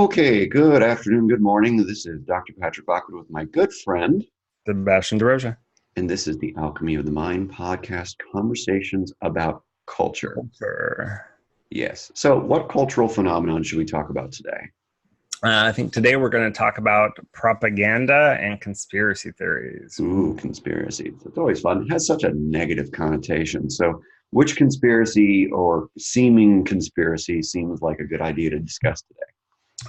Okay, good afternoon, good morning. This is Dr. Patrick Lockwood with my good friend, Sebastian DeRosa. and this is the Alchemy of the Mind podcast, conversations about culture. Culture. Yes. So, what cultural phenomenon should we talk about today? I think today we're going to talk about propaganda and conspiracy theories. Ooh, conspiracy. It's always fun. It has such a negative connotation. So, which conspiracy or seeming conspiracy seems like a good idea to discuss today?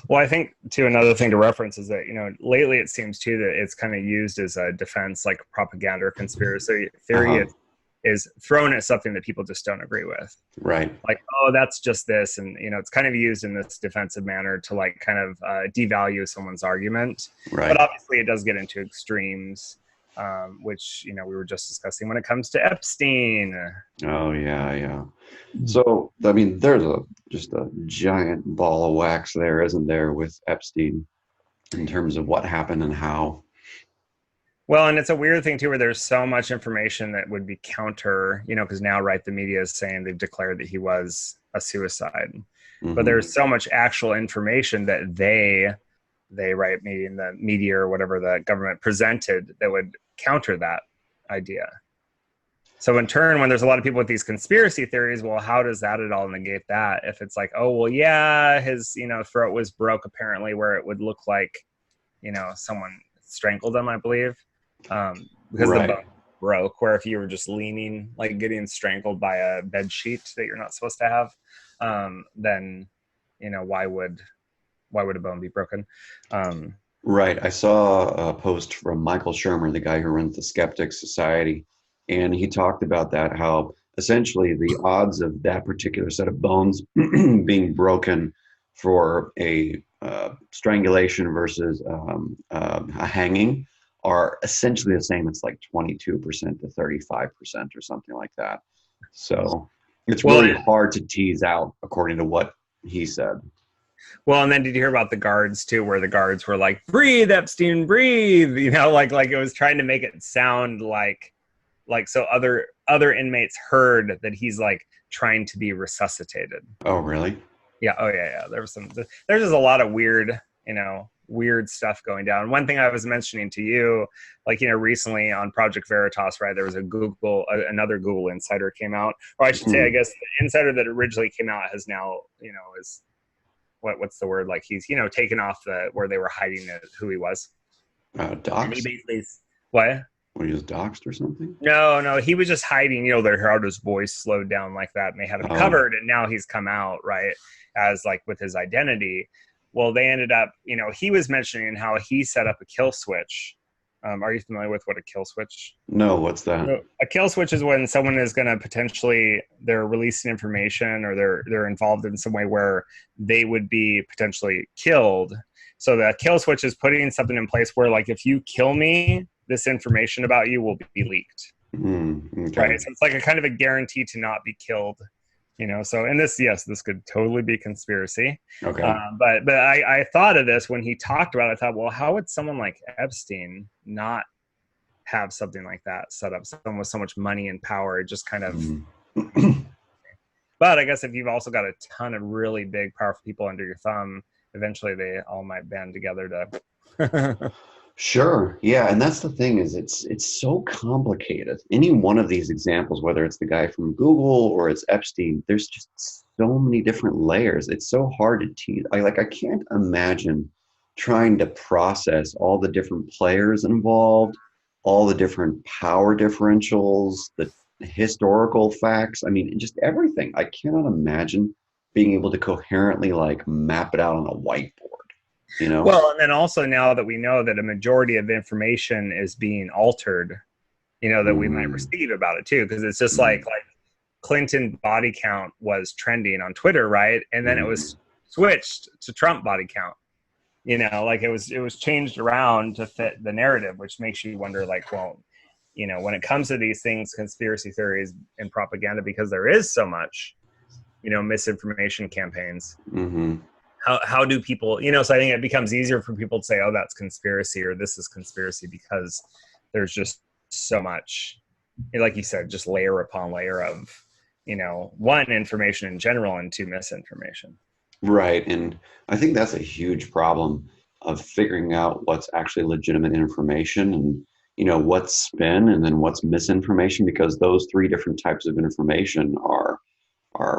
Well, I think too another thing to reference is that lately it seems too that it's kind of used as a defense, like propaganda or conspiracy theory is thrown at something that people just don't agree with. Right. Like, oh, that's just this, and it's kind of used in this defensive manner to like kind of devalue someone's argument. Right. But obviously, it does get into extremes, which we were just discussing when it comes to Epstein. Oh yeah. So I mean, there's just a giant ball of wax there, isn't there, with Epstein in terms of what happened and how. Well, and it's a weird thing too, where there's so much information that would be counter, because now, right, the media is saying they've declared that he was a suicide, but there's so much actual information that they right, maybe in the media or whatever the government presented that would counter that idea. So in turn, when there's a lot of people with these conspiracy theories, well, how does that at all negate that? If it's like, oh, well, yeah, his, throat was broke apparently, where it would look like, someone strangled him, I believe. Because the bone broke, where if you were just leaning, like getting strangled by a bed sheet that you're not supposed to have, then, why would a bone be broken? Right. I saw a post from Michael Shermer, the guy who runs the Skeptics Society, and he talked about that, how essentially the odds of that particular set of bones being broken for a strangulation versus a hanging are essentially the same. It's like 22% to 35% or something like that. So it's really hard to tease out according to what he said. Well, and then did you hear about the guards too, where the guards were like, "Breathe, Epstein, breathe," like it was trying to make it sound like so other inmates heard that he's like trying to be resuscitated. Oh, really? Yeah. Oh, yeah. There's just a lot of weird stuff going down. One thing I was mentioning to you, recently on Project Veritas, right? There was another Google insider came out, or I should say, I guess the insider that originally came out has now, is what's the word? Like he's, taken off where they were hiding who he was. Doxed? And he basically, what? When he was doxed or something? No, he was just hiding. They heard his voice slowed down like that, and they had him covered. And now he's come out, right, as like with his identity. Well, they ended up, he was mentioning how he set up a kill switch. Are you familiar with what a kill switch? No, what's that? A kill switch is when someone is going to potentially, they're releasing information or they're involved in some way where they would be potentially killed. So the kill switch is putting something in place where, like, if you kill me, this information about you will be leaked. Okay. Right. So it's like a kind of a guarantee to not be killed. So in this, yes, this could totally be conspiracy. Okay. But I thought of this when he talked about it. I thought, well, how would someone like Epstein not have something like that set up? Someone with so much money and power, it just kind of. But I guess if you've also got a ton of really big, powerful people under your thumb, eventually they all might band together to. Sure. Yeah. And that's the thing, is it's so complicated. Any one of these examples, whether it's the guy from Google or it's Epstein, there's just so many different layers. It's so hard to tease. I can't imagine trying to process all the different players involved, all the different power differentials, the historical facts. I mean, just everything. I cannot imagine being able to coherently map it out on a whiteboard. Well, and then also now that we know that a majority of information is being altered, that we might receive about it too, because it's just like Clinton body count was trending on Twitter, right? And then it was switched to Trump body count. It was changed around to fit the narrative, which makes you wonder, well, when it comes to these things, conspiracy theories and propaganda, because there is so much, misinformation campaigns. Mm-hmm. How do people, so I think it becomes easier for people to say, oh, that's conspiracy or this is conspiracy, because there's just so much, like you said, just layer upon layer of, one, information in general, and two, misinformation. Right. And I think that's a huge problem of figuring out what's actually legitimate information and, what's spin and then what's misinformation, because those three different types of information are,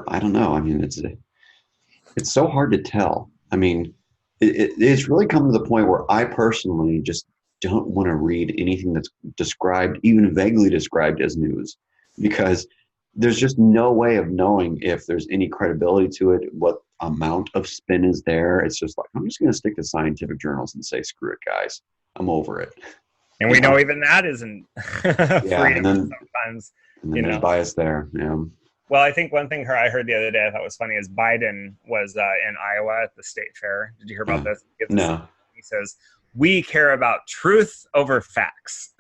I don't know. I mean, it's so hard to tell. I mean, it's really come to the point where I personally just don't want to read anything that's described, even vaguely described as news, because there's just no way of knowing if there's any credibility to it, what amount of spin is there. It's just like, I'm just going to stick to scientific journals and say, screw it, guys. I'm over it. And we know even that isn't Yeah, freedom sometimes. And then there's bias there. Yeah. Well, I think one thing I heard the other day I thought was funny is Biden was in Iowa at the state fair. Did you hear about this? No. He says, "We care about truth over facts,"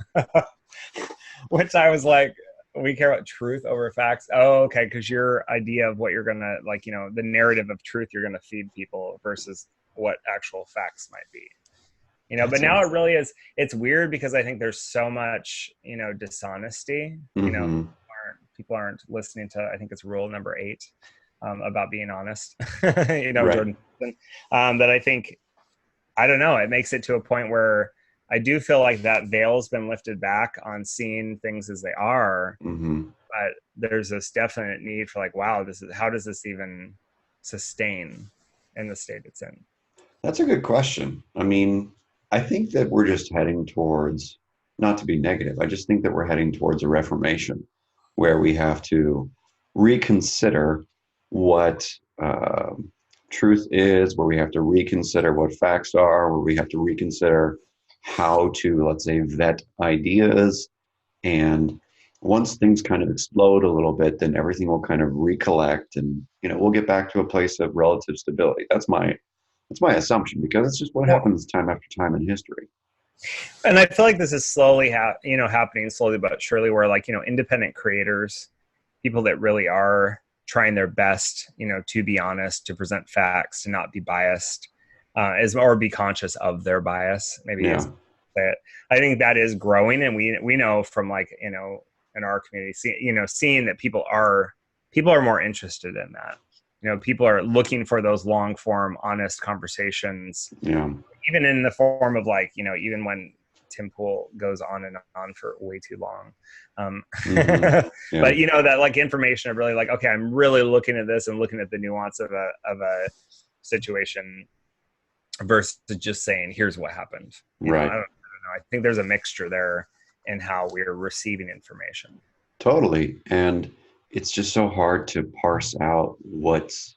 which I was like, "We care about truth over facts." Oh, okay, because your idea of what you're gonna the narrative of truth you're gonna feed people versus what actual facts might be. But now it really is. It's weird because I think there's so much dishonesty. Mm-hmm. People aren't listening to, I think it's rule number 8 about being honest, Right. Jordan, that I think, I don't know, it makes it to a point where I do feel like that veil's been lifted back on seeing things as they are. Mm-hmm. But there's this definite need for wow, how does this even sustain in the state it's in? That's a good question. I mean, I think that we're just heading towards, not to be negative, I just think that we're heading towards a reformation where we have to reconsider what truth is, where we have to reconsider what facts are, where we have to reconsider how to, let's say, vet ideas. And once things kind of explode a little bit, then everything will kind of recollect and, we'll get back to a place of relative stability. That's my assumption, because it's just what happens time after time in history. And I feel like this is slowly happening slowly but surely, where independent creators, people that really are trying their best to be honest, to present facts, to not be biased, or be conscious of their bias, maybe is it. I think that is growing, and we know from in our community, seeing that people are more interested in that. People are looking for those long form, honest conversations. Yeah. Even in the form of even when Tim Pool goes on and on for way too long. Mm-hmm. Yeah. But that information of really okay, I'm really looking at this and looking at the nuance of a situation versus just saying, here's what happened. Right. I don't know. I think there's a mixture there in how we're receiving information. Totally. And it's just so hard to parse out what's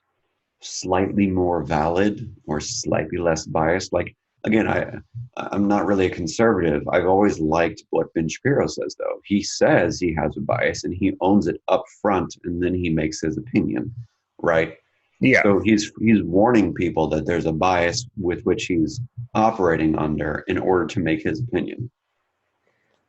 slightly more valid or slightly less biased. Like, again, I'm not really a conservative. I've always liked what Ben Shapiro says, though. He says he has a bias and he owns it up front, and then he makes his opinion, right? Yeah. So he's warning people that there's a bias with which he's operating under in order to make his opinion.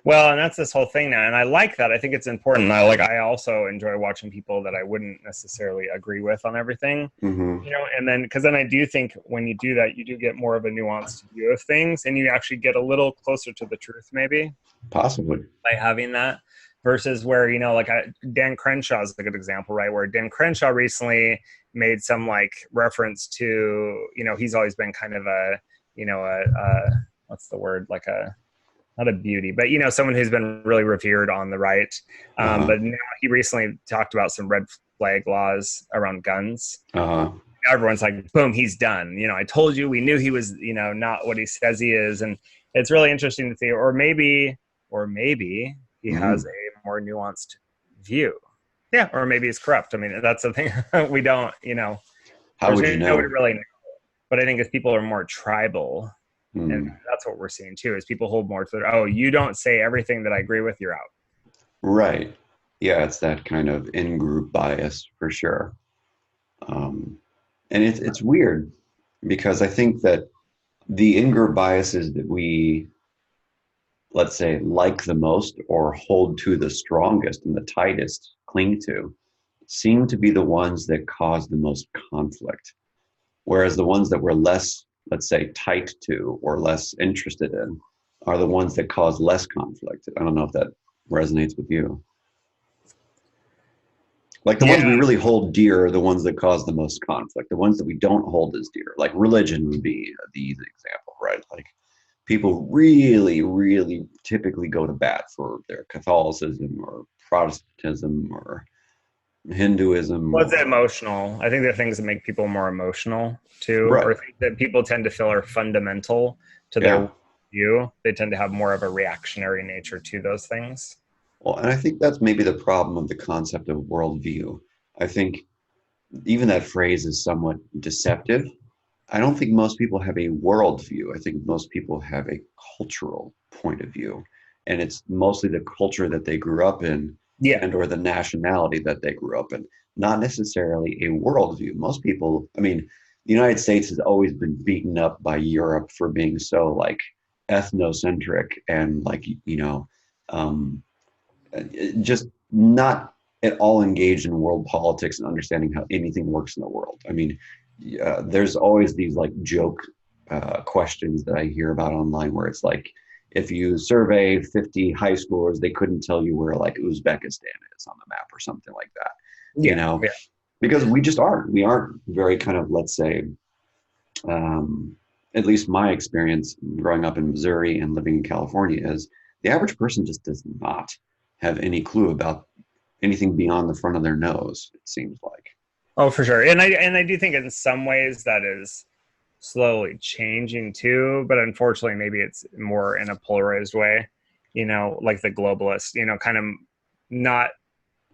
Well, and that's this whole thing now, and I like that. I think it's important. I also enjoy watching people that I wouldn't necessarily agree with on everything, Mm-hmm. And then because then I do think when you do that, you do get more of a nuanced view of things, and you actually get a little closer to the truth, maybe Possibly by having that. Versus where Dan Crenshaw is a good example, right? Where Dan Crenshaw recently made some reference to he's always been kind of a what's the word, not a beauty, but someone who's been really revered on the right. But now he recently talked about some red flag laws around guns. Everyone's like, boom, he's done. I told you, we knew he was, not what he says he is. And it's really interesting to see, or maybe he has a more nuanced view. Yeah. Or maybe he's corrupt. I mean, that's the thing. We don't, how would you know? Nobody really know. But I think if people are more tribal, and that's what we're seeing too, is people hold more to their, oh, you don't say everything that I agree with, you're out. Right. Yeah, it's that kind of in-group bias for sure. And it's weird because I think that the in-group biases that we let's say, like the most or hold to the strongest and the tightest, cling to, seem to be the ones that cause the most conflict. Whereas the ones that we're less, let's say, tight to or less interested in are the ones that cause less conflict. I don't know if that resonates with you. Like the ones we Yeah. really hold dear are the ones that cause the most conflict. The ones that we don't hold as dear, like religion would be the easy example, right? Like people really, really typically go to bat for their Catholicism or Protestantism or Hinduism Well, it's or emotional. I think there are things that make people more emotional too, right. or things that people tend to feel are fundamental to Yeah. their view. They tend to have more of a reactionary nature to those things. Well, and I think that's maybe the problem of the concept of worldview. I think even that phrase is somewhat deceptive. I don't think most people have a worldview. I think most people have a cultural point of view. And it's mostly the culture that they grew up in Yeah. and or the nationality that they grew up in, not necessarily a worldview. Most people, I mean, the United States has always been beaten up by Europe for being so like ethnocentric and like, um, just not at all engaged in world politics and understanding how anything works in the world. I mean, there's always these like joke questions that I hear about online where it's like, if you survey 50 high schoolers, they couldn't tell you where like Uzbekistan is on the map or something like that, you Yeah. know, Yeah. because we aren't very kind of, let's say, um, at least my experience growing up in Missouri and living in California is the average person just does not have any clue about anything beyond the front of their nose, it seems like. Oh, for sure. And I do think in some ways that is slowly changing too, but unfortunately maybe it's more in a polarized way, like the globalist, kind of not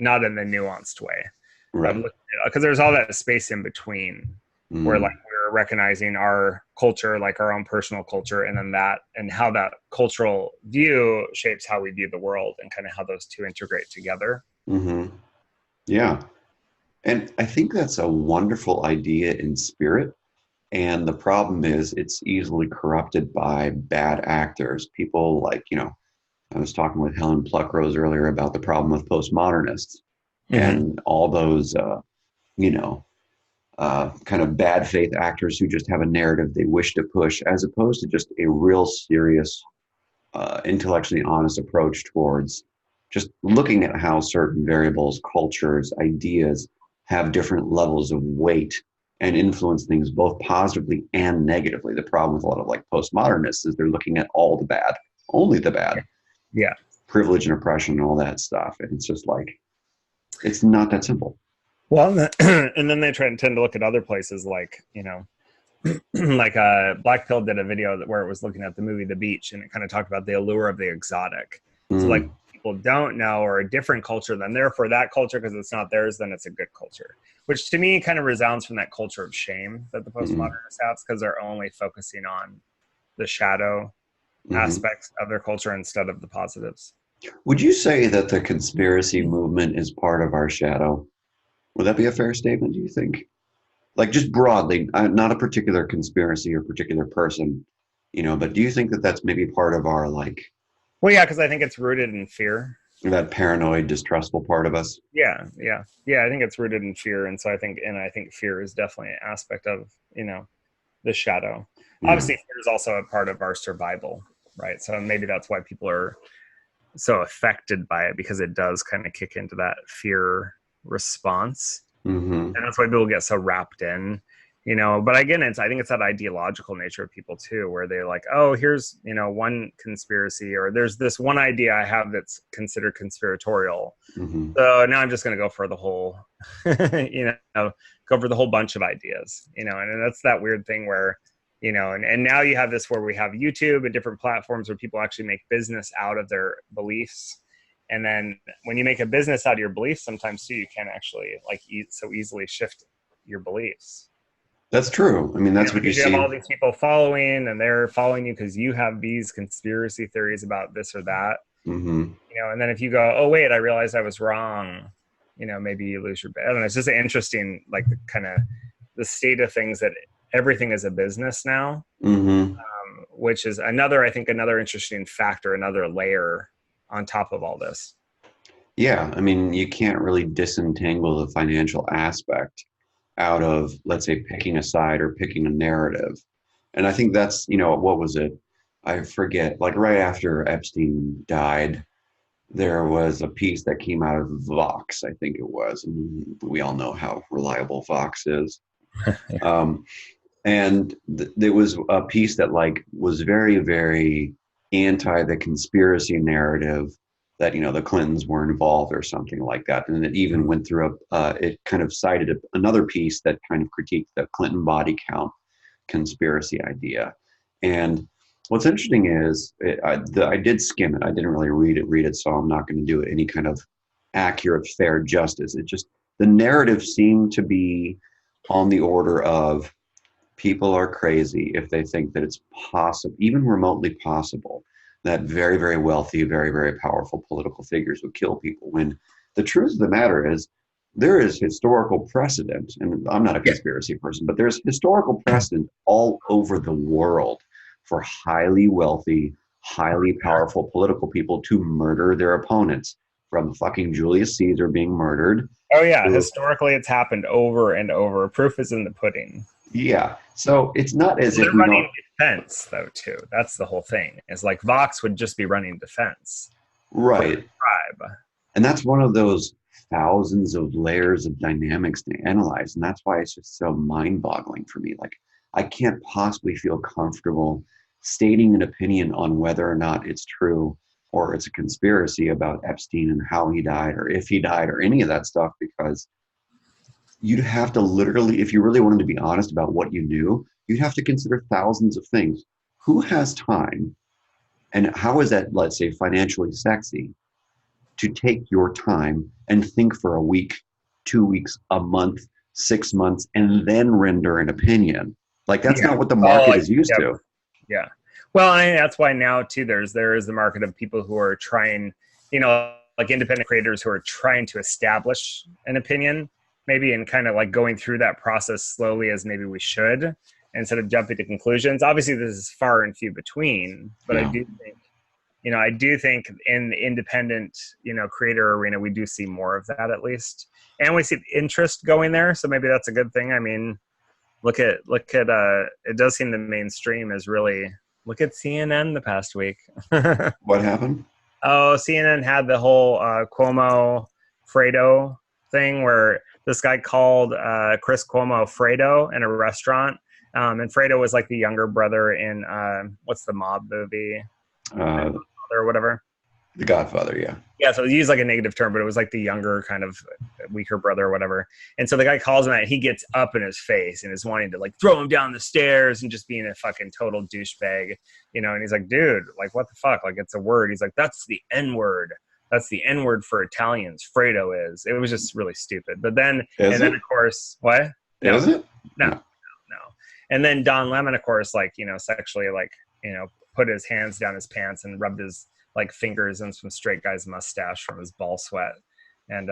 not in the nuanced way of Right. looking at, because there's all that space in between where like Mm, we're recognizing our culture, like our own personal culture, and then that and how that cultural view shapes how we view the world and kind of how those two integrate together. hmm. Yeah. And I think that's a wonderful idea in spirit. And the problem is it's easily corrupted by bad actors. People like, I was talking with Helen Pluckrose earlier about the problem with postmodernists Mm-hmm. and all those, you know, kind of bad faith actors who just have a narrative they wish to push, as opposed to just a real serious, intellectually honest approach towards just looking at how certain variables, cultures, ideas have different levels of weight and influence things both positively and negatively. The problem with a lot of like postmodernists is they're looking at all the bad, only the bad, Yeah. privilege and oppression and all that stuff. And it's just like, it's not that simple. Well, and then they try and tend to look at other places like, like Black Pill did a video where it was looking at the movie The Beach, and it kind of talked about the allure of the exotic. So like Mm, people don't know or a different culture, then therefore that culture, because it's not theirs, then it's a good culture. Which to me kind of resounds from that culture of shame that the mm, postmodernists have, because they're only focusing on the shadow mm. aspects of their culture instead of the positives. Would you say that the conspiracy movement is part of our shadow? Would that be a fair statement, do you think? Like just broadly, not a particular conspiracy or particular person, but do you think that that's maybe part of our like Well, yeah, because I think it's rooted in fear. that paranoid, distrustful part of us? Yeah, yeah, yeah. I think it's rooted in fear, and so I think fear is definitely an aspect of the shadow. Yeah. Obviously, fear is also a part of our survival, right? So maybe that's why people are so affected by it, because it does kind of kick into that fear response, Mm-hmm. and that's why people get so wrapped in. But again, I think it's that ideological nature of people too, where they're like, oh, here's one conspiracy, or there's this one idea I have that's considered conspiratorial, Mm-hmm. so now I'm just going to go for the whole, go for the whole bunch of ideas, and that's that weird thing where, and now you have this where we have YouTube and different platforms where people actually make business out of their beliefs. And then when you make a business out of your beliefs, sometimes too, you can't actually like so easily shift your beliefs, That's true. I mean, that's what you because you have all see. these people following and they're following you because you have these conspiracy theories about this or that. Mm-hmm. And then if you go, oh wait, I realized I was wrong, maybe you lose your bet. I don't know. It's just an interesting, like the kind of the state of things that everything is a business now, Mm-hmm. which is another, I think, another interesting factor, another layer on top of all this. Yeah, I mean, you can't really disentangle the financial aspect out of, let's say, picking a side or picking a narrative. And I think that's, what was it? I forget, like right after Epstein died, there was a piece that came out of Vox, I think it was. And we all know how reliable Vox is. Um, and there was a piece that like was very, very anti the conspiracy narrative that the Clintons were involved or something like that, and it even went through it kind of cited another piece that kind of critiqued the Clinton body count conspiracy idea. And what's interesting is I did skim it. I didn't really read it, so I'm not going to do any kind of accurate, fair justice. It just, the narrative seemed to be on the order of people are crazy if they think that it's possible, even remotely possible, that very, very wealthy, very, very powerful political figures would kill people. When the truth of the matter is, there is historical precedent, and I'm not a conspiracy person, but there's historical precedent all over the world for highly wealthy, highly powerful political people to murder their opponents, from fucking Julius Caesar being murdered. Oh yeah, historically it's happened over and over. Proof is in the pudding. Yeah, so it's not as They're if we running don't. defense though too. That's the whole thing. It's like Vox would just be running defense. Right. Tribe. And that's one of those thousands of layers of dynamics to analyze. And that's why it's just so mind boggling for me. Like, I can't possibly feel comfortable stating an opinion on whether or not it's true or it's a conspiracy about Epstein and how he died or if he died or any of that stuff, because you'd have to literally, if you really wanted to be honest about what you knew, you'd have to consider thousands of things. Who has time? And how is that, let's say, financially sexy to take your time and think for a week, 2 weeks, a month, 6 months, and then render an opinion? Like, that's not what the market is used to. Yeah. Well, that's why now too, there is the market of people who are trying, like independent creators who are trying to establish an opinion, maybe, and kind of like going through that process slowly as maybe we should, instead of jumping to conclusions. Obviously, this is far and few between, but yeah. I do think in the independent, creator arena, we do see more of that at least. And we see interest going there. So maybe that's a good thing. I mean, look at, it does seem the mainstream is really, look at CNN the past week. What happened? Oh, CNN had the whole Cuomo Fredo thing where this guy called Chris Cuomo Fredo in a restaurant. And Fredo was like the younger brother in, what's the mob movie? Or whatever. The Godfather, yeah. Yeah, so he used like a negative term, but it was like the younger, kind of weaker brother or whatever. And so the guy calls him out, and he gets up in his face and is wanting to like throw him down the stairs and just being a fucking total douchebag, and he's like, dude, like, what the fuck? Like, it's a word. He's like, that's the N word. That's the N word for Italians. Fredo is. It was just really stupid. But then, then of course, what? No, is it? No. And then Don Lemon, of course, like, sexually, like, put his hands down his pants and rubbed his like fingers in some straight guy's mustache from his ball sweat. And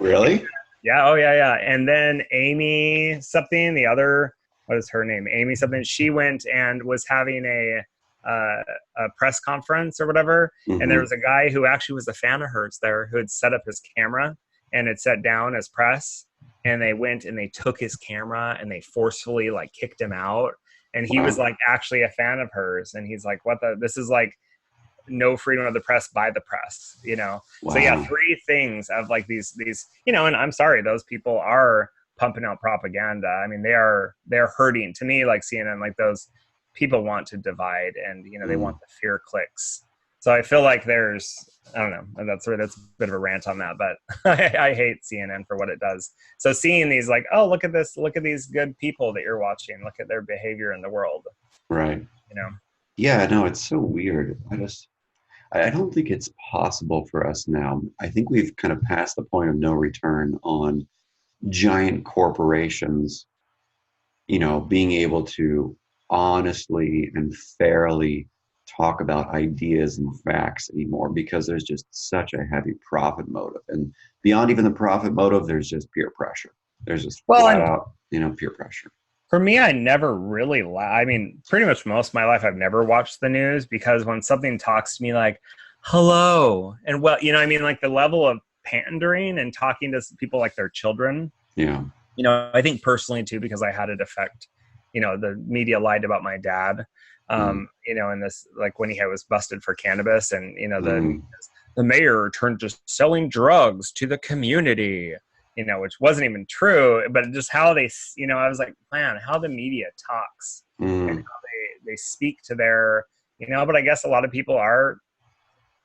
really? Yeah. Oh yeah. And then Amy something, the other, what is her name? Amy something. She went and was having a press conference or whatever. Mm-hmm. And there was a guy who actually was a fan of hers there who had set up his camera and had sat down as press. And they went and they took his camera and they forcefully like kicked him out. And he was like actually a fan of hers. And he's like, this is like no freedom of the press by the press, Wow. So yeah, 3 things of like these, and I'm sorry, those people are pumping out propaganda. I mean, they're hurting to me, like CNN, like those people want to divide and, they want the fear clicks. So I feel like there's, I don't know, that's a bit of a rant on that, but I hate CNN for what it does. So seeing these like, oh, look at this, look at these good people that you're watching, look at their behavior in the world. Right. Yeah, no, it's so weird. I don't think it's possible for us now. I think we've kind of passed the point of no return on giant corporations, being able to honestly and fairly talk about ideas and facts anymore, because there's just such a heavy profit motive. And beyond even the profit motive, there's just peer pressure. There's just flat out, peer pressure. For me, I never really, I mean, pretty much most of my life, I've never watched the news because when something talks to me like, hello, and well, you know, I mean, like the level of pandering and talking to people like their children, Yeah. you know, I think personally too, because I had it affect, you know, the media lied about my dad, Mm. you know, and this, like when he was busted for cannabis and, you know, Mm. the mayor turned to selling drugs to the community, you know, which wasn't even true, but just how they, you know, I was like, man, how the media talks and Mm. how they speak to their, you know, but I guess a lot of people are,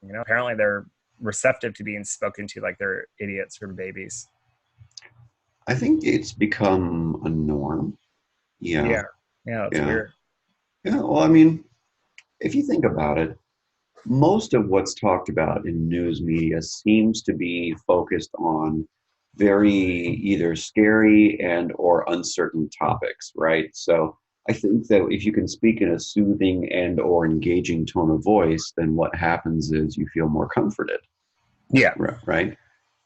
you know, apparently they're receptive to being spoken to like they're idiots or babies. I think it's become a norm. Yeah. Yeah. Yeah. It's Yeah. weird. Yeah. Well, I mean, if you think about it, most of what's talked about in news media seems to be focused on very either scary and or uncertain topics, right? So I think that if you can speak in a soothing and or engaging tone of voice, then what happens is you feel more comforted, Yeah. right?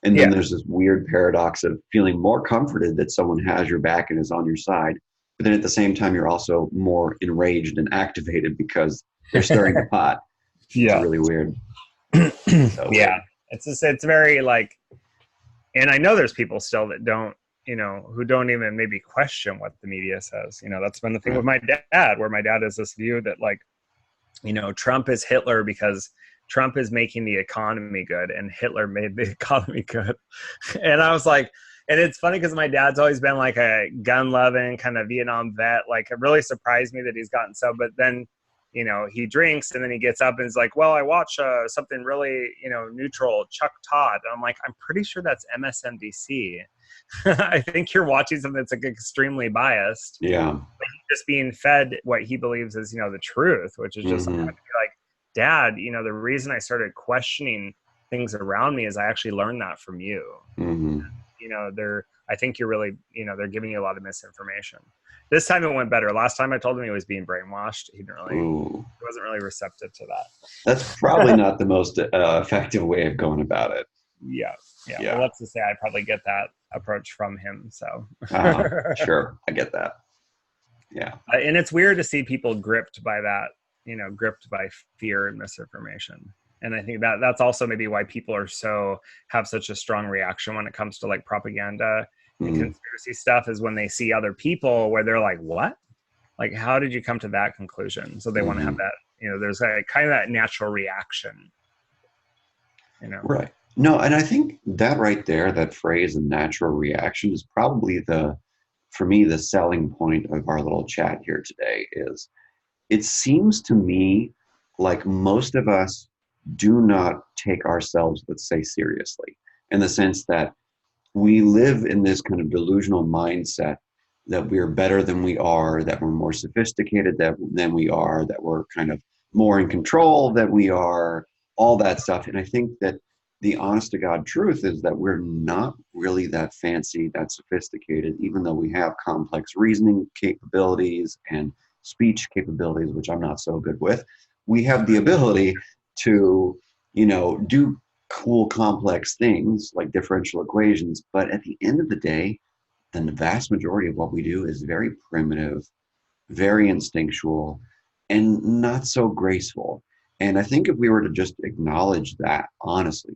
And then Yeah. there's this weird paradox of feeling more comforted that someone has your back and is on your side. But then at the same time, you're also more enraged and activated because they're stirring the pot. It's Yeah. really weird. So Yeah. weird. It's just, it's very like, and I know there's people still that don't, you know, who don't even maybe question what the media says. You know, that's been the thing Right. with my dad, where my dad has this view that like, you know, Trump is Hitler because Trump is making the economy good and Hitler made the economy good. And I was like, and it's funny because my dad's always been like a gun loving kind of Vietnam vet. Like it really surprised me that he's gotten so, but then, you know, he drinks and then he gets up and is like, well, I watch something really, you know, neutral, Chuck Todd. And I'm like, I'm pretty sure that's MSNBC. I think you're watching something that's like extremely biased, Yeah. just being fed what he believes is, you know, the truth, which is just Hmm. like, Dad, you know, the reason I started questioning things around me is I actually learned that from you. Hmm. You know, I think you're really, you know, they're giving you a lot of misinformation. This time it went better. Last time I told him he was being brainwashed, Ooh. he wasn't really receptive to That's probably that. not the most effective way of going about it. Yeah. Yeah. Well, Yeah. let's just say I probably get that approach from him. So, Sure. I get that. Yeah. and it's weird to see people gripped by that, you know, gripped by fear and misinformation. And I think that that's also maybe why people are so have such a strong reaction when it comes to like propaganda and Mm. conspiracy stuff is when they see other people where they're like, what? Like, how did you come to that conclusion? So they want to have Hmm. that, you know, there's a kind of that natural reaction, you know? Right. No, and I think that right there, that phrase, "a natural reaction," is probably for me, the selling point of our little chat here today is it seems to me like most of us do not take ourselves, let's say, seriously, in the sense that we live in this kind of delusional mindset that we're better than we are, that we're more sophisticated than we are, that we're kind of more in control than we are, all that stuff. And I think that the honest to God truth is that we're not really that fancy, that sophisticated, even though we have complex reasoning capabilities and speech capabilities, which I'm not so good with. We have the ability to, do cool, complex things like differential equations. But at the end of the day, then the vast majority of what we do is very primitive, very instinctual, and not so graceful. And I think if we were to just acknowledge that honestly,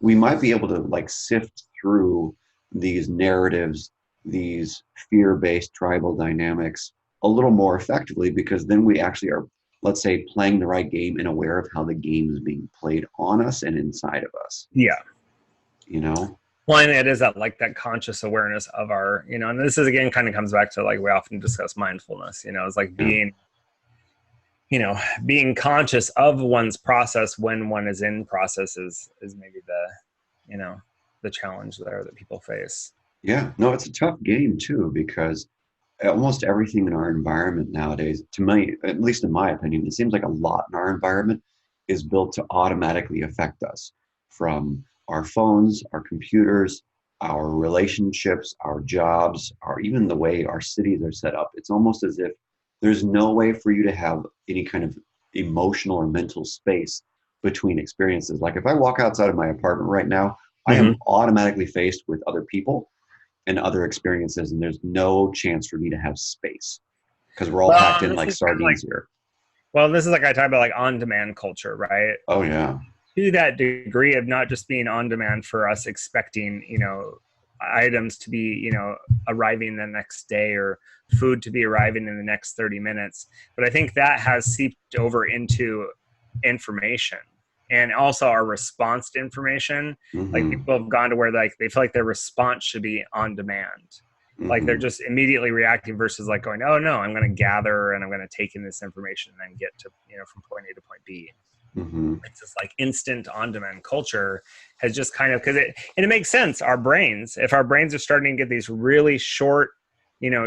we might be able to like sift through these narratives, these fear-based tribal dynamics a little more effectively because then we actually are, let's say, playing the right game and aware of how the game is being played on us and inside of us, Yeah. you know? Well, and it is that like that conscious awareness of our, you know, and this is again kind of comes back to like we often discuss mindfulness, you know, it's like Yeah. being, you know, being conscious of one's process when one is in process is maybe the, you know, the challenge there that people face. Yeah. No, it's a tough game too, because almost everything in our environment nowadays, to me, at least in my opinion, it seems like a lot in our environment is built to automatically affect us from our phones, our computers, our relationships, our jobs, or even the way our cities are set up. It's almost as if there's no way for you to have any kind of emotional or mental space between experiences. Like if I walk outside of my apartment right now, I Mm-hmm. am automatically faced with other people and other experiences, and there's no chance for me to have space because we're all packed Well, in like sardines here. this is like I talk about like on-demand culture, right? Oh yeah. To that degree of not just being on demand for us expecting, items to be, arriving the next day or food to be arriving in the next 30 minutes. But I think that has seeped over into information and also our response to information. Like Mm-hmm. people have gone to where like they feel like their response should be on demand. Like they're Mm-hmm. just immediately reacting versus like going, oh no, I'm going to gather and I'm going to take in this information and then get to, from point A to point B. Mm-hmm. It's this like instant on-demand culture has just kind of and it makes sense. Our brains, if our brains are starting to get these really short,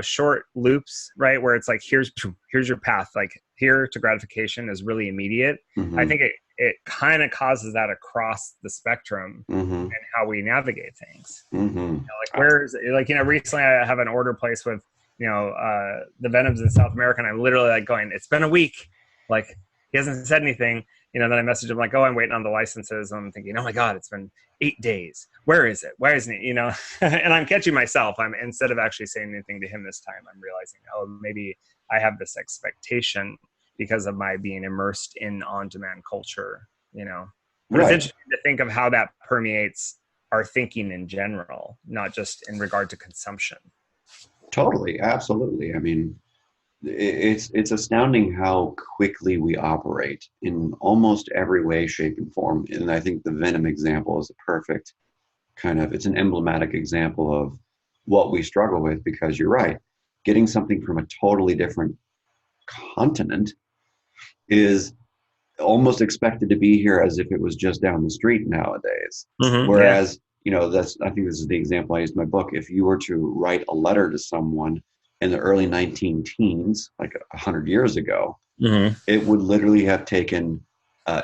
short loops, right, where it's like here's your path, like here to gratification is really immediate. I Mm-hmm. think it kind of causes that across the spectrum Mm-hmm. and how we navigate things. Mm-hmm. Like where is it? Like recently I have an order placed with the Venoms in South America, and I'm literally like going, it's been a week, like he hasn't said anything. Then I message him like, oh, I'm waiting on the licenses. And I'm thinking, oh my God, it's been 8 days. Where is it? Why isn't it? And I'm catching myself. Instead of actually saying anything to him this time, I'm realizing, oh, maybe I have this expectation because of my being immersed in on-demand culture, But it's Right. interesting to think of how that permeates our thinking in general, not just in regard to consumption. Totally. Absolutely. I mean, it's astounding how quickly we operate in almost every way, shape, and form. And I think the Venom example is a perfect it's an emblematic example of what we struggle with because you're right. Getting something from a totally different continent is almost expected to be here as if it was just down the street nowadays. Mm-hmm, yeah. Whereas, I think this is the example I used in my book. If you were to write a letter to someone in the early 19 teens, like 100 years ago, Mm-hmm. it would literally have taken,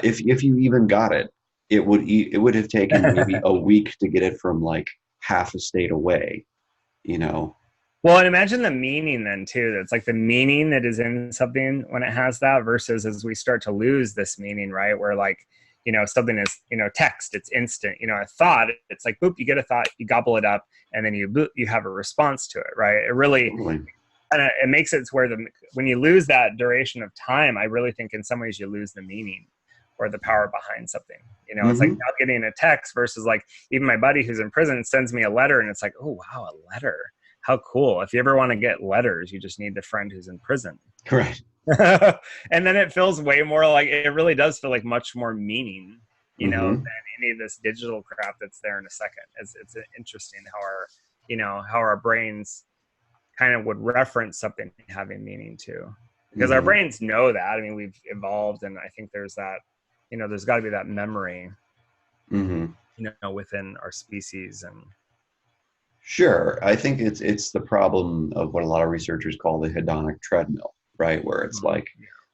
if you even got it, it would have taken maybe a week to get it from like half a state away, you know. Well, and imagine the meaning then too. That's like the meaning that is in something when it has that versus as we start to lose this meaning, right? Where like, something is, text, it's instant, a thought, it's like, boop, you get a thought, you gobble it up, and then you have a response to it, right? It really, Totally. it makes it where when you lose that duration of time, I really think in some ways you lose the meaning or the power behind something. It's like Mm-hmm. now getting a text versus like even my buddy who's in prison sends me a letter and it's like, oh wow, a letter. How cool. If you ever want to get letters, you just need the friend who's in prison. Correct. And then it feels way more like it really does feel like much more meaning, Mm-hmm. than any of this digital crap that's there in a second. It's interesting how our brains kind of would reference something having meaning too, because our Mm-hmm. brains know that. I mean, we've evolved, and I think there's that, there's got to be that memory, Mm-hmm. within our species. And Sure. I think it's the problem of what a lot of researchers call the hedonic treadmill, right? Where it's like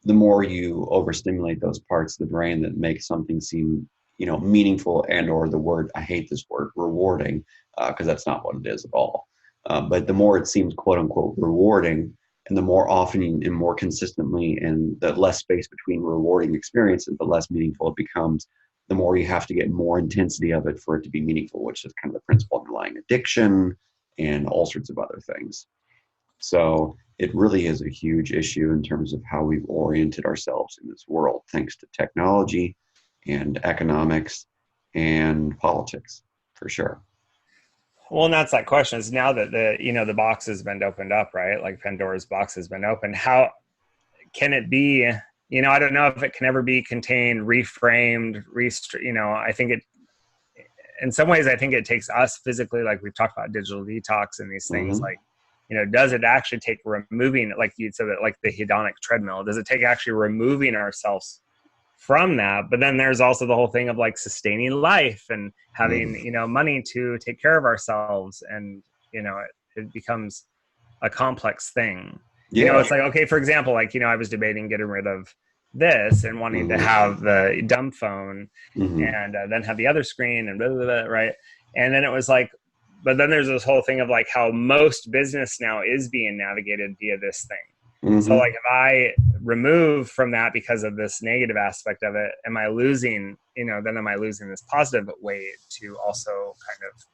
the more you overstimulate those parts of the brain that make something seem, meaningful and or the word, I hate this word, rewarding, because that's not what it is at all. But the more it seems quote unquote rewarding, and the more often and more consistently, and the less space between rewarding experiences, the less meaningful it becomes, the more you have to get more intensity of it for it to be meaningful, which is kind of the principle underlying addiction and all sorts of other things. So it really is a huge issue in terms of how we've oriented ourselves in this world, thanks to technology and economics and politics, for sure. well, and that's that question is now that the box has been opened up, right? Like Pandora's box has been opened. How can it be? I don't know if it can ever be contained, reframed, I think it, in some ways, I think it takes us physically, like we've talked about digital detox and these things, Mm-hmm. like, does it actually take removing, like you said, that like the hedonic treadmill, does it take actually removing ourselves from that? But then there's also the whole thing of like sustaining life and having, Mm-hmm. money to take care of ourselves. And, it becomes a complex thing. Yeah. It's like, okay, for example, like, I was debating getting rid of this and wanting to Mm-hmm. have the dumb phone Mm-hmm. and then have the other screen and blah, blah, blah, right? And then it was like, but then there's this whole thing of like how most business now is being navigated via this thing. So Mm-hmm. like if I remove from that because of this negative aspect of it, am I losing, then am I losing this positive way to also kind of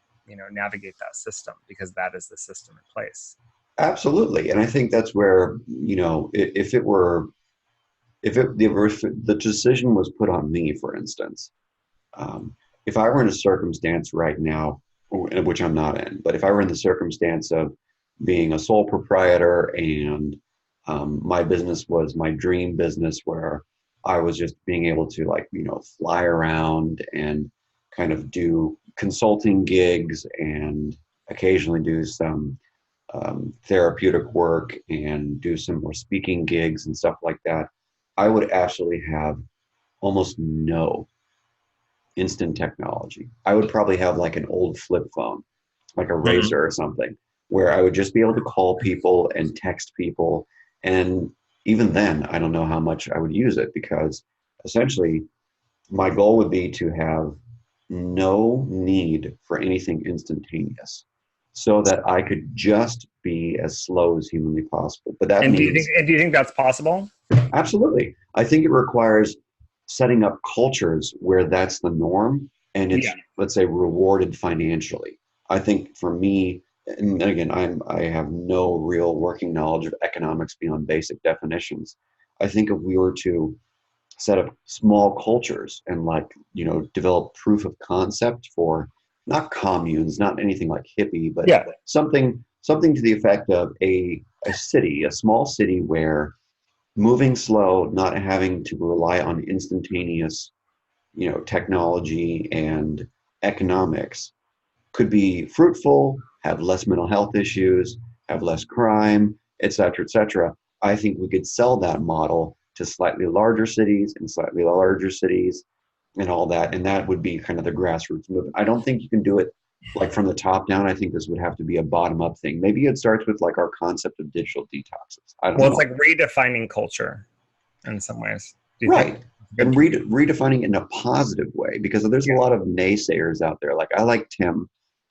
navigate that system, because that is the system in place. Absolutely. And I think that's where, if the decision was put on me, for instance, if I were in a circumstance right now, which I'm not in, but if I were in the circumstance of being a sole proprietor and my business was my dream business where I was just being able to fly around and kind of do consulting gigs and occasionally do some therapeutic work and do some more speaking gigs and stuff like that, I would actually have almost no instant technology. I would probably have like an old flip phone, like a Razor or something, where I would just be able to call people and text people. And even then, I don't know how much I would use it, because essentially my goal would be to have no need for anything instantaneous so that I could just be as slow as humanly possible. But that means, do you think that's possible? absolutely. I think it requires setting up cultures where that's the norm and it's, let's say, rewarded financially. I think for me, and again, I have no real working knowledge of economics beyond basic definitions. I think if we were to set up small cultures and develop proof of concept for not communes, not anything like hippie, but something to the effect of a small city where moving slow, not having to rely on instantaneous, technology and economics could be fruitful, have less mental health issues, have less crime, et cetera, et cetera. I think we could sell that model to slightly larger cities and slightly larger cities and all that. And that would be kind of the grassroots movement. I don't think you can do it like from the top down. I think this would have to be a bottom up thing. Maybe it starts with like our concept of digital detoxes. I don't know. It's like redefining culture in some ways. Right. And redefining it in a positive way, because there's a lot of naysayers out there. Like I like Tim.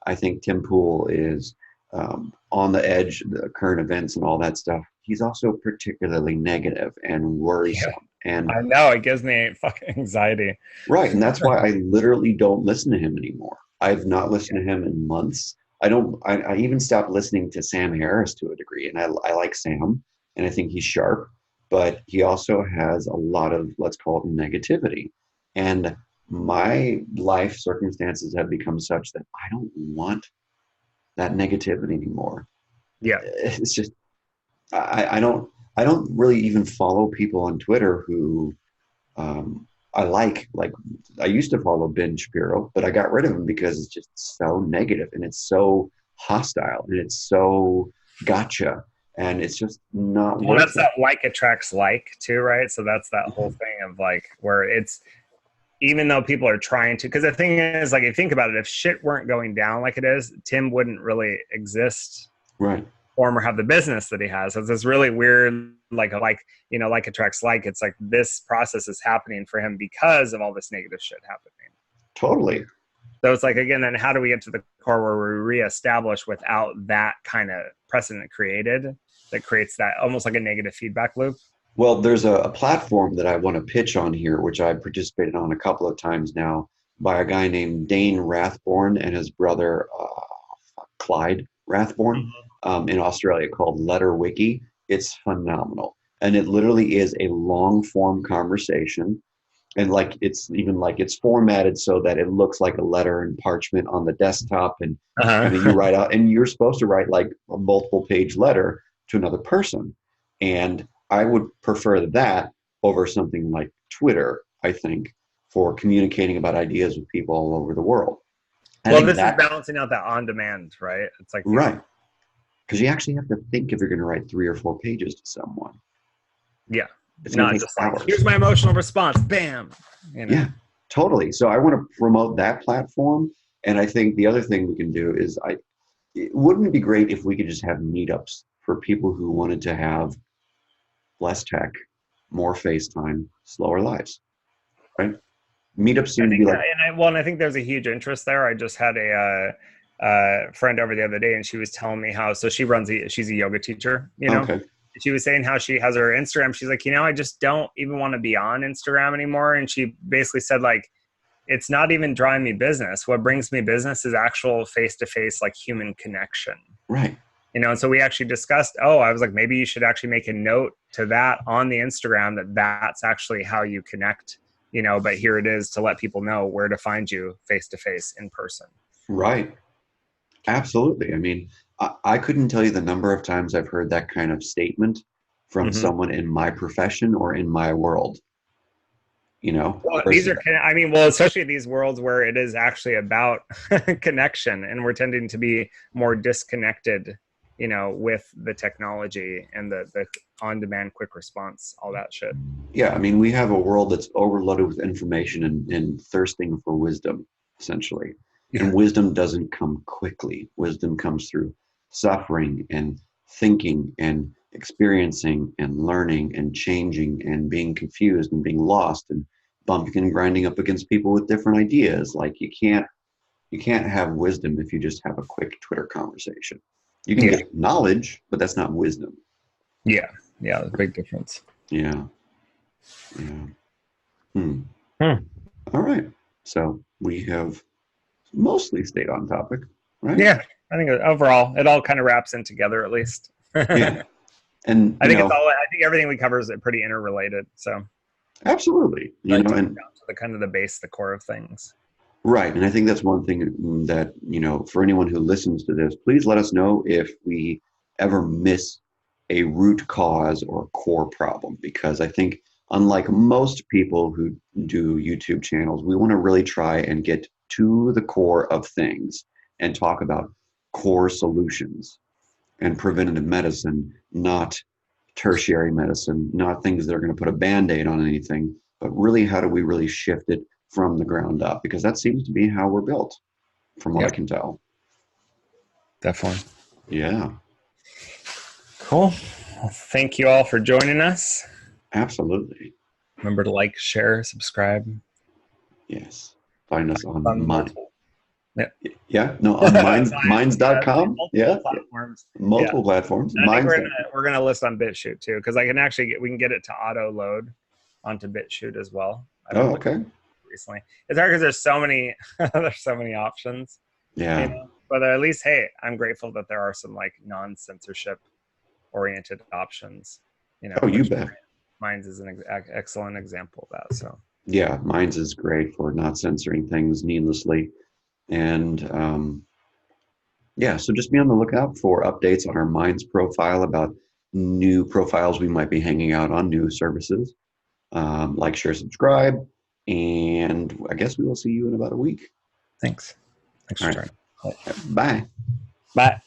I think Tim Pool is on the edge, the current events and all that stuff. He's also particularly negative and worrisome. Yeah. And I know, it gives me fucking anxiety. Right. And that's why I literally don't listen to him anymore. I've not listened to him in months. I even stopped listening to Sam Harris to a degree. And I like Sam and I think he's sharp, but he also has a lot of, let's call it, negativity. And my life circumstances have become such that I don't want that negativity anymore. Yeah. It's just, I don't really even follow people on Twitter who I like I used to follow Ben Shapiro, but I got rid of him because it's just so negative and it's so hostile and it's so gotcha. And it's just not worth that's it. That like attracts like too, right? So that's that whole thing of like where it's, even though people are trying to, because the thing is, like, if you think about it, if shit weren't going down like it is, Tim wouldn't really exist, right? Or have the business that he has. So it's this really weird, like attracts like. It's like this process is happening for him because of all this negative shit happening. Totally. So it's like, again, then how do we get to the core where we reestablish without that kind of precedent created that creates that almost like a negative feedback loop? Well, there's a platform that I want to pitch on here, which I participated on a couple of times now, by a guy named Dane Rathborn and his brother Clyde Rathborn in Australia, called Letter Wiki. It's phenomenal. And it literally is a long form conversation. And it's formatted so that it looks like a letter in parchment on the desktop. And I mean, you write out, and you're supposed to write like a multiple page letter to another person. And I would prefer that over something like Twitter, I think, for communicating about ideas with people all over the world. This is balancing out that on demand, right? It's like, right. Because you actually have to think if you're going to write 3 or 4 pages to someone. Yeah. It's not just like, here's my emotional response. Bam. Yeah, totally. So I want to promote that platform. And I think the other thing we can do is wouldn't it be great if we could just have meetups for people who wanted to have less tech, more FaceTime, slower lives, right? Meetups seem to be like... And I think there's a huge interest there. I just had a friend over the other day, and she was telling me how, so she's a yoga teacher, Okay. She was saying how she has her Instagram. She's like, I just don't even want to be on Instagram anymore. And she basically said, like, it's not even drawing me business. What brings me business is actual face-to-face, like human connection. Right. And so we actually discussed, I was like, maybe you should actually make a note to that on the Instagram that's actually how you connect, but here it is to let people know where to find you face-to-face in person. Right. Absolutely. I mean, I couldn't tell you the number of times I've heard that kind of statement from someone in my profession or in my world. Well, especially these worlds where it is actually about connection, and we're tending to be more disconnected, with the technology and the on-demand quick response, all that shit. Yeah, I mean, we have a world that's overloaded with information and thirsting for wisdom, essentially. Yeah. And wisdom doesn't come quickly. Wisdom comes through suffering and thinking and experiencing and learning and changing and being confused and being lost and bumping and grinding up against people with different ideas. Like you can't have wisdom if you just have a quick Twitter conversation. You can get knowledge, but that's not wisdom. Yeah, there's a big difference. Yeah. All right. So we have mostly stayed on topic, right? Yeah, I think overall it all kind of wraps in together at least. Yeah. And I think everything we cover is pretty interrelated. So absolutely, and down to the base, the core of things. Right, and I think that's one thing that for anyone who listens to this, please let us know if we ever miss a root cause or core problem, because I think unlike most people who do YouTube channels, we want to really try and get to the core of things and talk about core solutions and preventative medicine, not tertiary medicine, not things that are going to put a Band-Aid on anything, but really how do we really shift it from the ground up? Because that seems to be how we're built, from what I can tell. Definitely. Yeah. Cool. Well, thank you all for joining us. Absolutely. Remember to like, share, subscribe. Yes. Find us on Minds. On minds.com. Multiple platforms. Multiple platforms. I think we're gonna list on BitChute too, because we can get it to auto load onto BitChute as well. Okay. Recently, it's hard because there's so many options. Yeah. But at least, hey, I'm grateful that there are some like non-censorship oriented options. You bet. Minds is an excellent example of that. So yeah, Minds is great for not censoring things needlessly. And so just be on the lookout for updates on our Minds profile about new profiles we might be hanging out on, new services. Like, share, subscribe, and I guess we will see you in about a week. Thanks for joining. Bye. Bye.